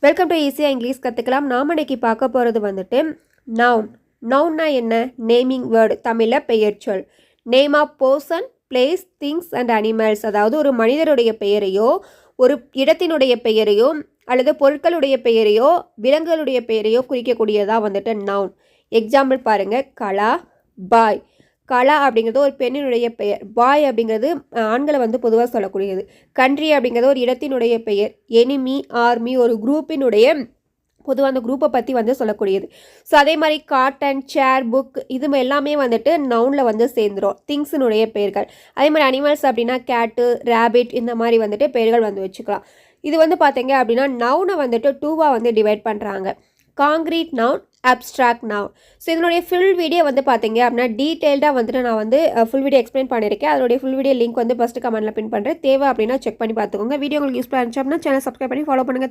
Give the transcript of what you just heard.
Welcome to ஈஸியாக English கற்றுக்கலாம். நாம் இன்னைக்கு பார்க்க போகிறது வந்துட்டு நவுன். நவுன்னா என்ன? நேமிங் வேர்டு, தமிழில் பெயர்ச்சொல். Name of person, place, things and animals. அதாவது ஒரு மனிதருடைய பெயரையோ ஒரு இடத்தினுடைய பெயரையோ அல்லது பொருட்களுடைய பெயரையோ விலங்குகளுடைய பெயரையோ குறிக்கக்கூடியதாக வந்துட்டு நவுன். எக்ஸாம்பிள் பாருங்கள், கலா, பாய். கலா அப்படிங்கிறது ஒரு பெண்ணினுடைய பெயர். பாய் அப்படிங்கிறது ஆண்களை வந்து பொதுவாக சொல்லக்கூடியது. கண்ட்ரி அப்படிங்கிறது ஒரு இடத்தினுடைய பெயர். எனிமி, ஆர்மி ஒரு குரூப்பினுடைய பொதுவாக அந்த குரூப்பை பற்றி வந்து சொல்லக்கூடியது. ஸோ அதே மாதிரி காட்டன், சேர், புக் இது எல்லாமே வந்துட்டு நவுனில் வந்து சேர்ந்துடும், திங்ஸினுடைய பெயர்கள். அதே மாதிரி அனிமல்ஸ் அப்படின்னா கேட்டு, ரேபிட் இந்த மாதிரி வந்துட்டு பெயர்கள் வந்து வச்சுக்கலாம். இது வந்து பார்த்தீங்க அப்படின்னா நவுனை வந்துட்டு டூவாக வந்து டிவைட் பண்ணுறாங்க. Concrete noun, abstract noun. So இதனுடைய ஃபுல் வீடியோ வந்து பார்த்தீங்க அப்படின்னா டீட்டெயில்டாக வந்துட்டு நான் வந்து ஃபுல் வீடியோ எக்ஸ்பிளைன் பண்ணியிருக்கேன். அதனுடைய ஃபுல் வீடியோ லிங்க் வந்து ஃபஸ்ட்டு கமெண்ட்டில் பின் பண்ணுறேன். தேவை அப்படின்னா செக் பண்ணி பார்த்துக்கோங்க. வீடியோ உங்களுக்கு யூஸ்ஃபுல்லாக இருந்துச்சு அப்படின்னா சேனல் சப்ஸ்கிரைப் பண்ணி ஃபாலோ பண்ணுங்கள்.